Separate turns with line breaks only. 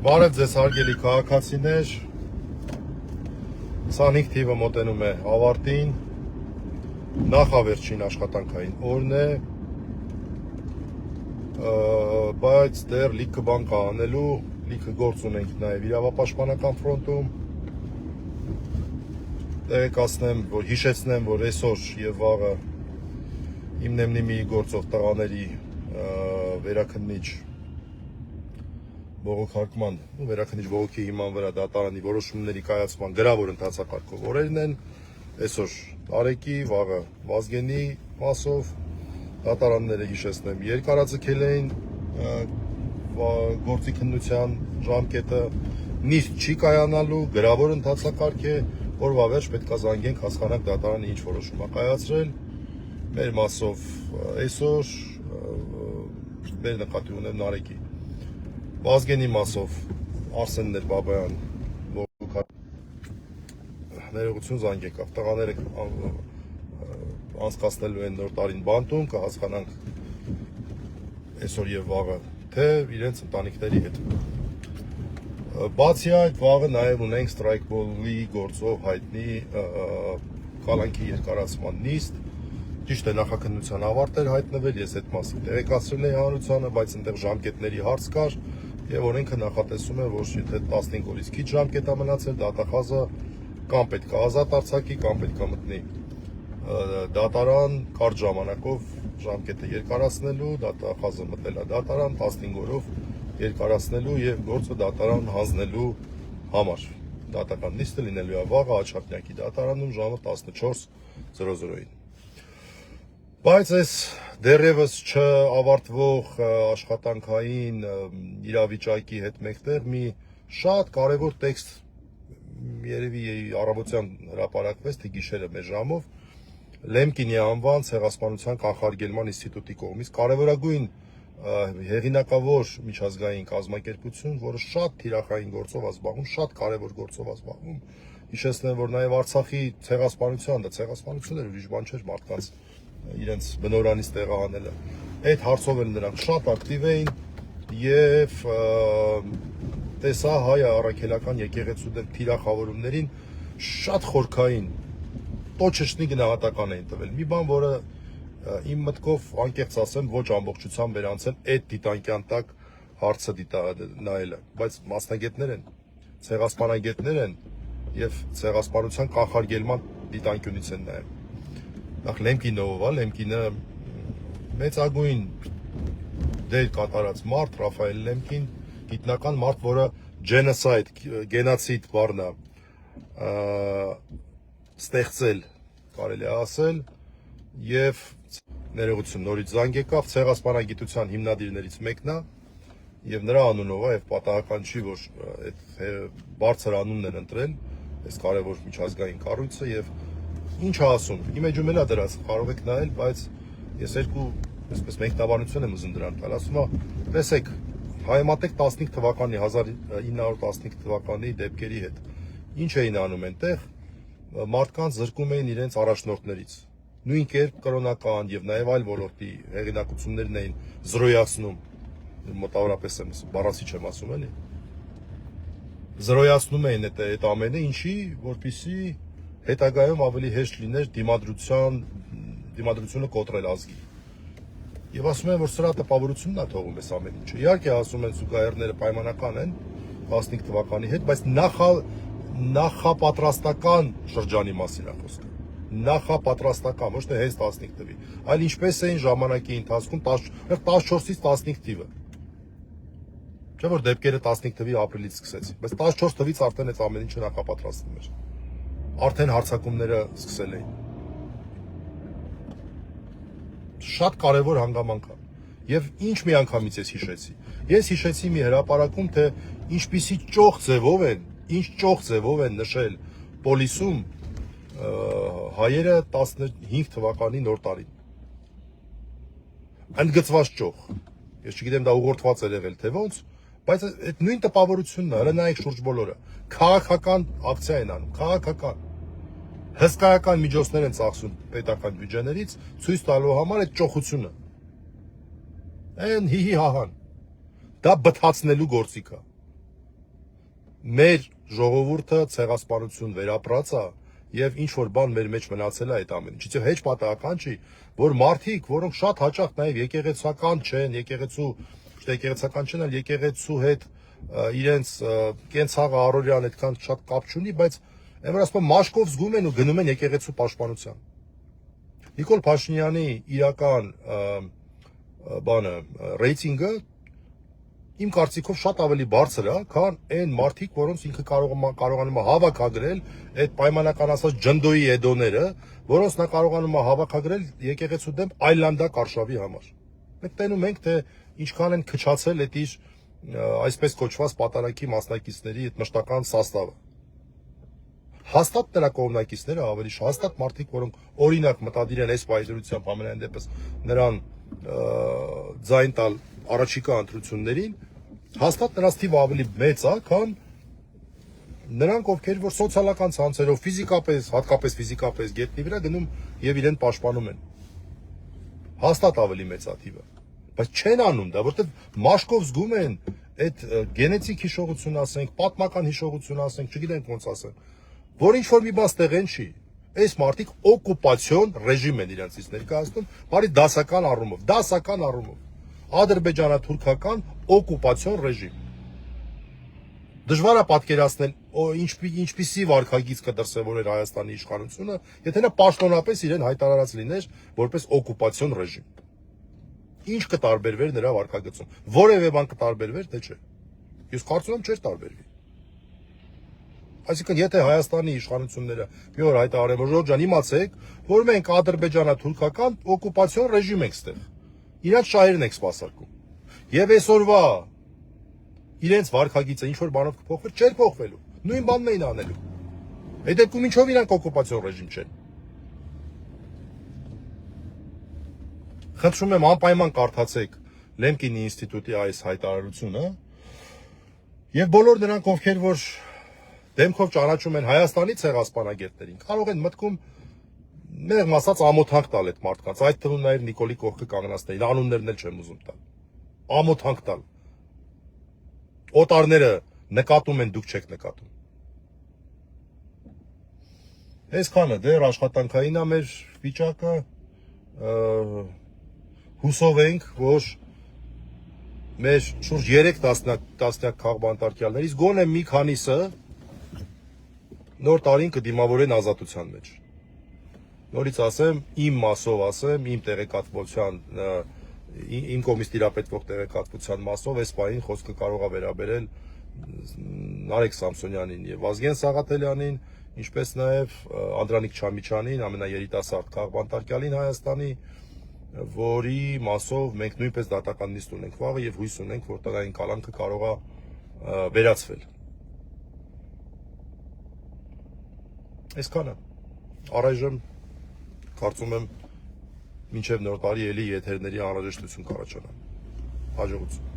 Բարև ձեզ հարգելի քաղաքացիներ, 25 թիվը մոտենում է ավարտին, նախավերջին աշխատանքային օրն է, բայց դեռ լիքը բան կա անելու, լիքը գործ ունենք նաև իրավապաշտպանական ֆրոնտում, տեղեկացնեմ, որ հիշեցնեմ, որ այսօր եւ վաղը իմ նեմնիմի գործող տղաների վերաքննիչ բողոքարկման ու վերաքննիչ բողոքի հիման վրա դատարանի որոշումների կայացման գրավոր ընթացակարգով օրերն են, այսօր Արեգի, վաղը Վազգենի մասով դատարանները հիշեցնեմ երկարաձգել էին գործի քննության ժամկետը, նիստ չի կայանալու, գրավոր ընթացակարգ է, օրվա վերջ պետք է զանգենք, հասկանանք դատարանը ինչ որոշում է կայացրել, մեր մասով այսօր մեր նկատի ունեմ Արեգի Վազգենի մասով Արսեններ Բաբայան ներողություն զանգ եկավ, տղաները անցկացնելու են նոր տարին բանտում, կհասկանանք այսօր եւ վաղը, թե իրենց ընտանիքների հետ։ Բացի այդ, վաղը նաև ունենք ստրայքբոլի գործով հայտնի կալանքի երկարացման նիստ, ճիշտ է նախաքննության ավարտ էր հայտնվել, ես այդ մասին տեղեկացրել էի հանրությանը, բայց այնտեղ ժամկետների հարց կար եւ օրենքը նախատեսում է, որ եթե 15 օրից քիչ ժամկետ է մնացել, դատախազը կամ պետք է ազատ արձակի, կամ պետք է մտնի դատարան կարճ ժամանակով ժամկետը երկարացնելու, դատախազը մտել է դատարան 15 օրով երկարացնելու եւ գործը դատարան հանձնելու համար։ Դատական նիստը լինելու է վաղը Աչափնյակի դատարանում ժամը 14:00-ին։ Բայց այս դեռևս չավարտվող աշխատանքային իրավիճակի հետ մեկտեղ մի շատ կարևոր տեքստ երևի առավոտյան հրապարակվեց, թե գիշերը մեր ժամով Լեմկինի անվան ցեղասպանության կանխարգելման ինստիտուտի կողմից կարևորագույն հեղինակավոր միջազգային կազմակերպություն, որը շատ թիրախային գործով է զբաղվում, շատ կարևոր գործով է զբաղվում։ Հիշեցնեմ, որ նաև Արցախի ցեղասպանության, դա ցեղասպանություն էր, ուրիշ բան չէր մարդկանց իրենց բնորանից տեղահանելը։ Այդ հարցով էլ նրանք շատ ակտիվ էին եւ տեսա հայ առաքելական եկեղեցու դեմ թիրախավորումներին շատ խորքային տոչեշնի գնահատական էին տվել։ Մի բան, որը իմ մտքով անկեղծ ասեմ, ոչ ամբողջությամբ վերանցել այդ դիտանկյան տակ հարցը նայելը, բայց մասնագետներ են, ցեղասպանագետներ են եւ ցեղասպանության կանխարգելման դիտանկյունից են նայում։ Նախ Լեմկինով, Լեմկինը մեծագույն դեր կատարած մարդ, Ռաֆայել Լեմկին, գիտնական մարդ, որը genocide, գենոցիդ բառն է ստեղծել, կարելի է ասել, եւ ներողություն նորից զանգ եկավ, ցեղասպանագիտության հիմնադիրներից մեկն է, եւ նրա անունով է, եւ պատահական չի, որ այդ բարձր անունն են ընտրել, այս կարևոր միջազգային կառույցը եւ ինչ ասում, իմեջում էլ է դրած, կարող եք նայել, բայց ես երկու այսպես մեկնաբանություն եմ ուզում դրան տալ, ասում է, տեսեք, հայեմատեք 15 թվականի 1915 թվականի դեպքերի հետ։ Ինչ էին անում այնտեղ, մարդկանց զրկում էին իրենց առաջնորդներից։ Նույն կերպ կրոնական եւ նաեւ այլ ոլորտի հեղինակություններն էին զրոյացնում, մոտավորապես եմ բառացի չեմ ասում էլի։ Զրոյացնում էին այդ ամենը, ինչի, որպեսզի հետագայում ավելի հեշտ լիներ դիմադրությունը կոտրել ազգի։ Եվ ասում են, որ սրա տպավորությունն է թողում այս ամեն ինչը։ Իհարկե ասում են զուգահեռները պայմանական են 15 թվականի հետ, բայց նախապատրաստական շրջանի մասին է խոսքը։ Նախապատրաստական, ոչ թե հենց 15 թվի, այլ ինչպես էին ժամանակի ընթացքում 14-ից 15 թիվը։ Չէ՞ որ դեպքերը 15 թվի ապրիլից սկսեցին, բայց 14 թվից արդեն այս ամեն ինչը նախապատրաստվում էր։ Արդեն հարձակումները սկսել էին։ Շատ կարևոր հանգամանք է։ Եվ ինչ միանգամից ես հիշեցի։ Ես հիշեցի մի հրապարակում, թե ինչպիսի ճոխ ձևով են նշել պոլիսում հայերը 15 թվականի նոր տարին։ Ընդգծված ճոխ։ Ես չգիտեմ դա ուղղորդված է եղել թե ոնց, բայց այդ նույն տպավորությունն է, հրնայեք շուրջ բոլորը։ Քաղաքական ակցիա են անում, քաղաքական։ Հսկայական միջոցներ են ծախսում պետական բյուջեներից ցույց տալու համար այդ ճոխությունը։ Այն հիհի հահան։ Դա բթացնելու գործիք է։ մեր ժողովուրդը ցեղասպանություն վերապրած է եւ ինչ որ բան մեր մեջ մնացել է այդ ամեն ինչից եւ հեչ պատահական չի, որ մարդիկ, որոնք շատ հաճախ նաեւ եկեղեցական չեն, եկեղեցական չեն, այլ եկեղեցու հետ իրենց կենցաղը առօրյան այդքան շատ կապ չունի, բայց այնպես ասում մաշկով զգում են ու գնում են եկեղեցու պաշտպանության։ Նիկոլ Փաշինյանի իրական բանը ռեյտինգը իմ կարծիքով շատ ավելի բարձր է, քան այն մարդիկ, որոնց ինքը կարողանում է հավաքագրել այդ պայմանական ասած ջնդոյի էդոները, որոնց նա կարողանում է հավաքագրել եկեղեցու դեմ այլանդակ արշավի համար։ Մենք տենում ենք, թե ինչքան են քչացել այդ իր այսպես կոչված պատարագի մասնակիցների այդ մշտական սաստավը։ Հաստատ նրա կողմնակիցները ավելի հաստատ մարդիկ, որոնք օրինակ մտադիր են այս վայրերությամբ ամենայն դեպս նրան ձայն տալ առաջիկա ընտրություններին, հաստատ նրանց թիվը ավելի մեծ է, քան նրանք, ովքեր որ սոցիալական ցանցերով, ֆիզիկապես, հատկապես ֆիզիկապես գետնի վրա գնում եւ իրեն պաշտպանում են։ Հաստատ ավելի մեծ է թիվը, բայց չեն անում դա, որովհետեւ մաշկով զգում են այդ գենետիկ հիշողություն ասենք, պատմական հիշողություն ասենք, չգիտենք ոնց ասենք, որ ինչ որ մի բան ստեղեն չի։ Այս մարդիկ օկուպացիոն ռեժիմ են իրենցից ներկայացնում, բարի դասական առումով, ադրբեջանա-թուրքական օկուպացիոն ռեժիմ։ Դժվար է պատկերացնել, ինչպիսի վարքագիծ կդրսևորեր Հայաստանի իշխանությունը, եթե նա պաշտոնապես իրեն հայտարարած լիներ որպես օկուպացիոն ռեժիմ։ Ինչ կտարբերվեր նրա վարքագծում։ Որևէ բան կտարբերվեր, թե չէ։ Ես կարծում եմ չէր տարբերվի։ Այսինքն, եթե Հայաստանի իշխանությունները մի օր հայտարարեն, որ Ժորժ ջան, իմացեք, որ մենք ադրբեջանա-թուրքական օկուպացիոն ռեժիմ ենք ստեղ, իրանց շահերն ենք սպասարկում, եւ այսօրվա իրենց վարքագիծը ինչ որ բանով կփոխվեր, չէր փոխվելու, նույն բանն էին անելու։ Այդ դեպքում ինչով իրանք օկուպացիոն ռեժիմ չեն։ Խնդրում եմ անպայման կարդացեք Լեմկինի ինստիտուտի այս հայտարարությունը եւ բոլոր նրանք, ովքեր որ դեմքով ճանաչում են Հայաստանի ցեղասպանագետներին, կարող են մտքում մեղմ ասած ամոթանք տալ այդ մարդկանց, այդ թվում նաև Նիկոլի կողքը կանգնածներին, անուններն էլ չեմ ուզում տալ։ Ամոթանք տալ։ Օտարները նկատում են, դուք չեք նկատում։ Այսքանը դեռ աշխատանքային է մեր վիճակը, հուսով ենք, որ մեր շուրջ 3 տասնյակ քաղբանտարկյալներից գոնե մի քանիսը նոր տարին կդիմավորեն ազատության մեջ։ Նորից ասեմ, իմ մասով ասեմ, իմ տեղեկատվության, իմ կողմից տիրապետվող տեղեկատվության մասով այս պահին խոսքը կարող է վերաբերել Նարեկ Սամսոնյանին եւ Վազգեն Սաղաթելյանին, ինչպես նաեւ Անդրանիկ Չամիչյանին, ամենաերիտասարդ քաղբանտարկյալին Հայաստանի, որի մասով մենք նույնպես դատական նիստ ունենք վաղը եւ հույս ունենք, որ տղային կալանքը կարող է վերացվել։ Այսքանը։ Առայժմ կարծում եմ մինչև նոր տարի էլի եթերների անհրաժեշտություն կառաջանա։ Հաջողություն։